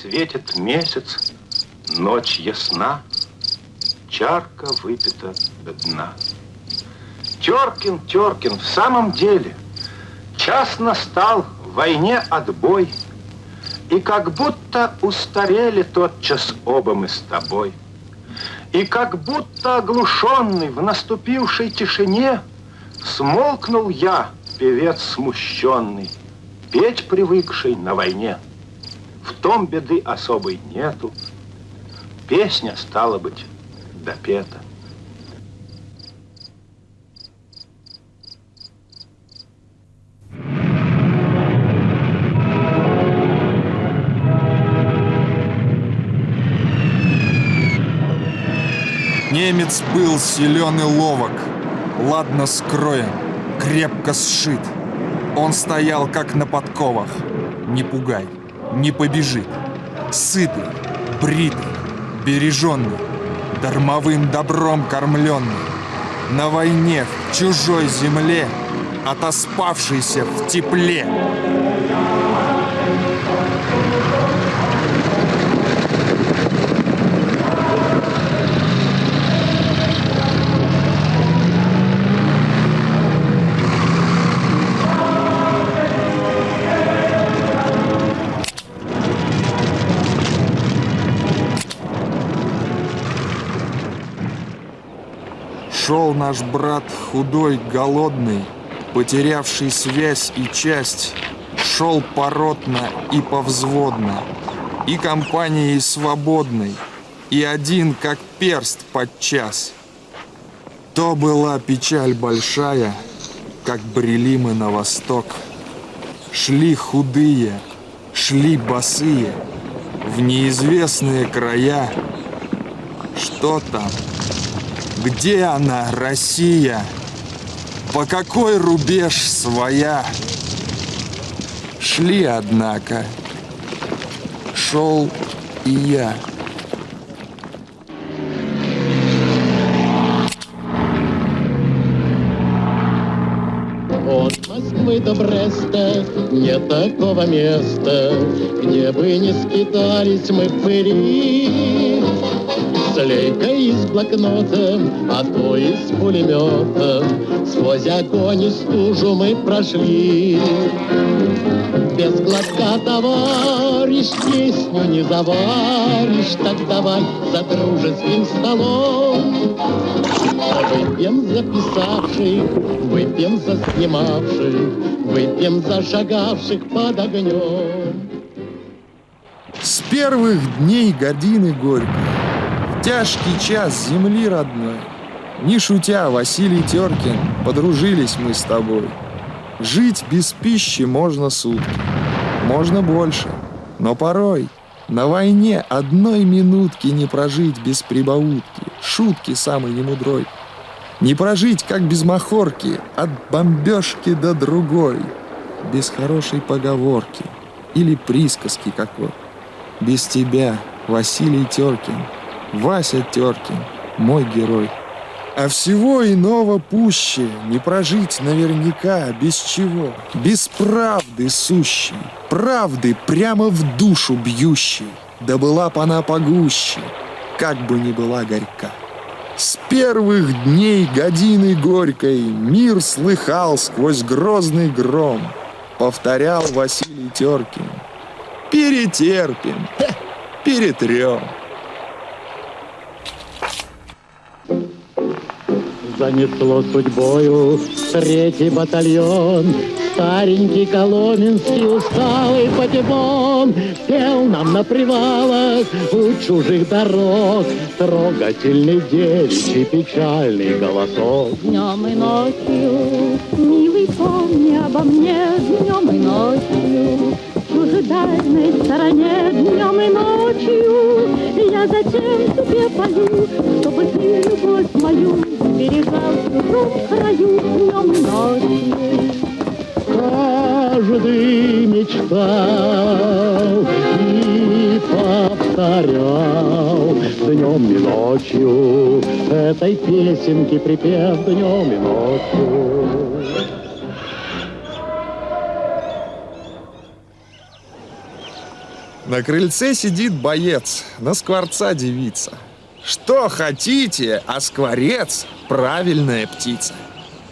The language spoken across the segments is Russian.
светит месяц, ночь ясна, чарка выпита до дна. Теркин, Теркин, в самом деле, час настал, в войне отбой, и как будто устарели тотчас оба мы с тобой. И как будто оглушенный в наступившей тишине смолкнул я, певец смущенный, петь привыкший на войне. В том беды особой нету, песня, стала быть, допета. Немец был силен и ловок, ладно скроен, крепко сшит. Он стоял, как на подковах. Не пугай, не побежит. Сытый, бритый, береженный, дармовым добром кормленный. На войне, в чужой земле, отоспавшийся в тепле. Шел наш брат худой, голодный, потерявший связь и часть, шел поротно и повзводно, и компанией свободной, и один, как перст подчас. То была печаль большая, как брели мы на восток. Шли худые, шли босые, в неизвестные края. Что там? Где она, Россия? По какой рубеж своя? Шли, однако, шел и я. От Москвы до Бреста нет такого места, где бы не скитались мы в пыли. С лейкой и с блокнотом, а то и с пулеметом, сквозь огонь и стужу мы прошли. Без глотка, товарищ, песню не заваришь, так давай за дружеским столом. Выпьем за писавших, выпьем за снимавших, выпьем за шагавших под огнем. С первых дней годины горькой, в тяжкий час земли родной, не шутя, Василий Теркин, подружились мы с тобой. Жить без пищи можно сутки, можно больше, но порой на войне одной минутки не прожить без прибаутки, шутки самой немудрой. Не прожить, как без махорки, от бомбежки до другой, без хорошей поговорки или присказки какой. Без тебя, Василий Теркин, Вася Теркин, мой герой. А всего иного пуще не прожить наверняка без чего, без правды сущей, правды прямо в душу бьющей, да была б она погуще, как бы ни была горька. С первых дней годины горькой мир слыхал сквозь грозный гром, повторял Василий Теркин: перетерпим, перетрем. Занесло судьбою 3-й батальон, старенький коломенский, усталый потебон, пел нам на привалах у чужих дорог трогательный девичий печальный голосок. Днем и ночью, милый, помни обо мне, днем и ночью, в чужедальной стороне, днем и ночью, я зачем тебе пою, чтобы ты любовь мою берегал в чужом краю, днем и ночью. Каждый мечтал и повторял днем и ночью этой песенки припев днем и ночью. На крыльце сидит боец, на скворца девица. Что хотите, а скворец — правильная птица.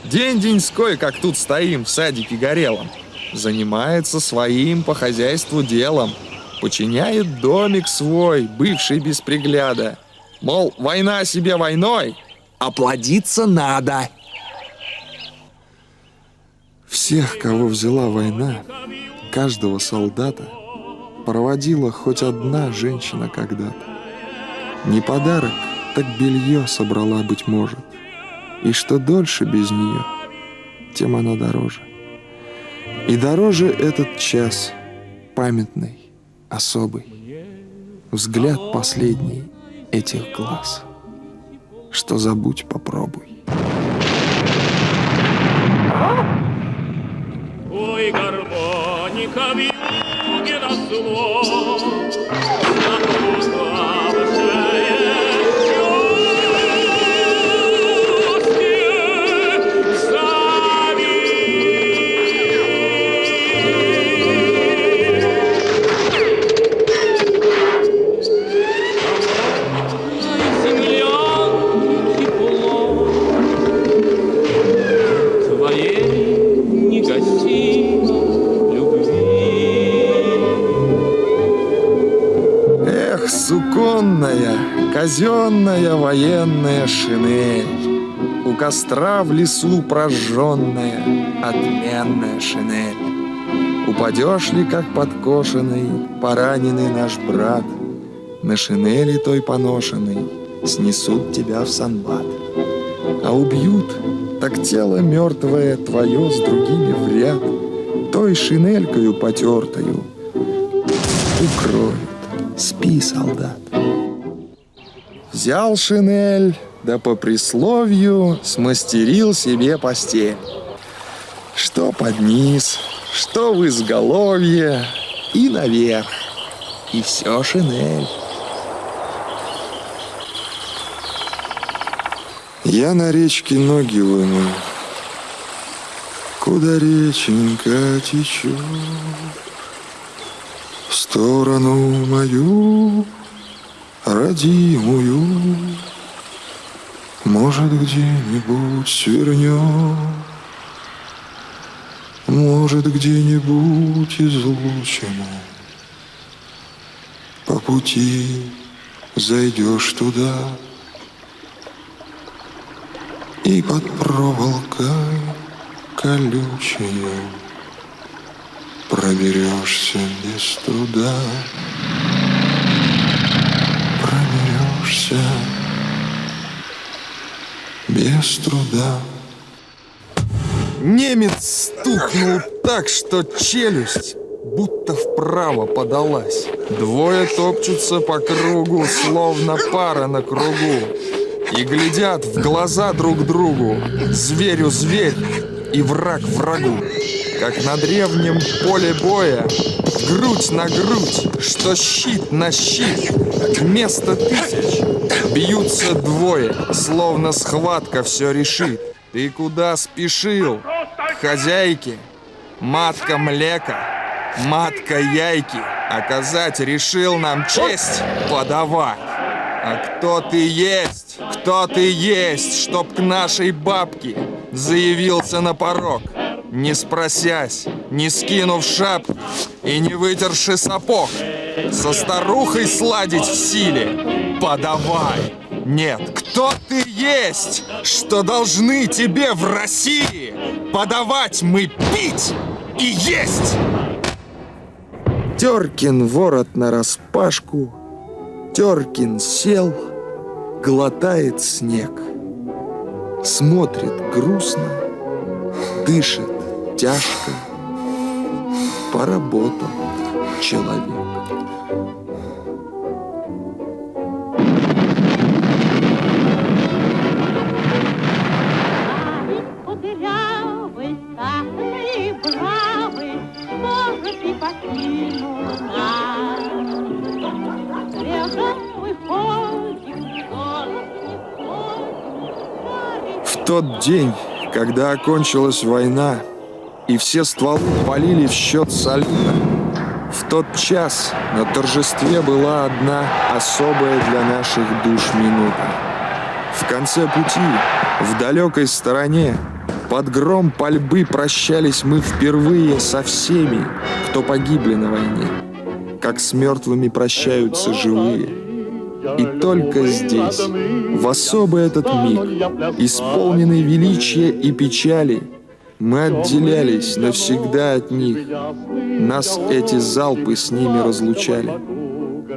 День-деньской, как тут стоим в садике горелом, занимается своим по хозяйству делом, починяет домик свой, бывший без пригляда. Мол, война себе войной, а плодиться надо. Всех, кого взяла война, каждого солдата, проводила хоть одна женщина когда-то. Не подарок, так белье собрала, быть может. И что дольше без нее, тем она дороже. И дороже этот час, памятный, особый. Взгляд последний этих глаз. Что забудь, попробуй. Ой, гармоника в юге на слов. Суконная, казенная военная шинель, у костра в лесу прожженная, отменная шинель. Упадешь ли, как подкошенный, пораненный наш брат, на шинели той поношенной снесут тебя в санбат. А убьют, так тело мертвое твое с другими в ряд, той шинелькою потертою укроют. Спи, солдат. Взял шинель, да по присловию смастерил себе постель. Что под низ, что в изголовье и наверх. И все шинель. Я на речке ноги вымыл. Куда реченька течет? В сторону мою родимую, может, где-нибудь свернет, может, где-нибудь излучину. По пути зайдешь туда, и под проволокой колючей проберешься без труда, проберешься без труда. Немец стукнул так, что челюсть будто вправо подалась. Двое топчутся по кругу, словно пара на кругу, и глядят в глаза друг другу, зверю зверь и враг врагу. Как на древнем поле боя, грудь на грудь, что щит на щит, вместо тысяч бьются двое, словно схватка все решит. Ты куда спешил? К хозяйке? Матка млека, матка яйки, оказать решил нам честь подавай. А кто ты есть? Кто ты есть, чтоб к нашей бабке заявился на порог? Не спросясь, не скинув шапки и не вытерши сапог, со старухой сладить в силе подавай. Нет, кто ты есть, что должны тебе в России подавать мы пить и есть? Теркин ворот нараспашку, Теркин сел, глотает снег, смотрит грустно, дышит тяжко, поработал человек. Кудрявый, старый, бравый, что же ты покинул нас? Рядом мы ходим, В тот день, когда окончилась война, и все стволы полили в счет салюта, В тот час на торжестве была одна особая для наших душ минута. В конце пути, в далекой стороне, под гром пальбы прощались мы впервые со всеми, кто погибли на войне, как с мертвыми прощаются живые. И только здесь, в особый этот миг, исполненный величия и печали, мы отделялись навсегда от них. Нас эти залпы с ними разлучали.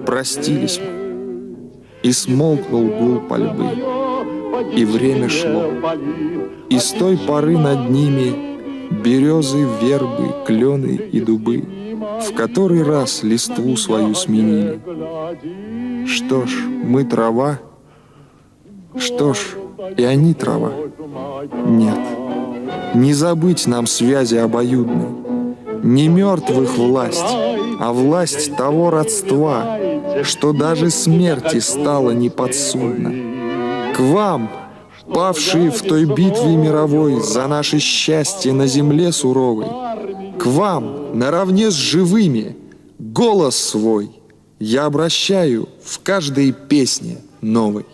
Простились мы, и смолкнул гул пальбы, и время шло. И с той поры над ними березы, вербы, клены и дубы в который раз листву свою сменили. Что ж, мы трава, что ж, и они трава. Нет, не забыть нам связи обоюдной, не мертвых власть, а власть того родства, что даже смерти стало неподсудно. К вам, павшие в той битве мировой за наше счастье на земле суровой, к вам, наравне с живыми, голос свой я обращаю в каждой песне новой.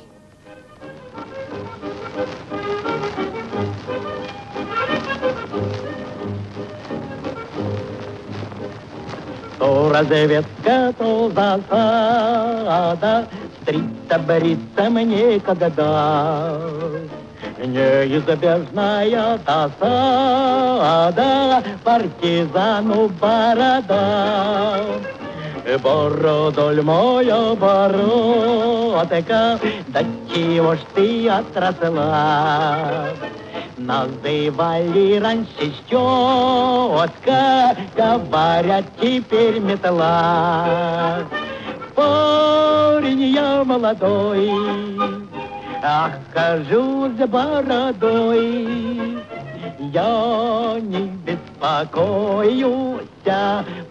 То разведка, то засада, стриться бориться мне когда. Неизбежная досада партизану борода. Бородоль моя бородка, да чего ж ты отросла? Называли раньше щетка, говорят теперь метла. Парень я молодой, ах, хожу с бородой. Я не беспокоюсь,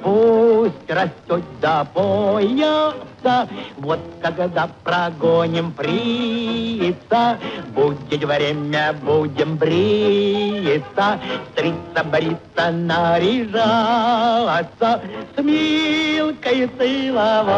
пусть растет до пояса. Вот когда прогоним фрица, будет время, будем бриться, стриться, бриться, наряжаться, с Милкой целоваться.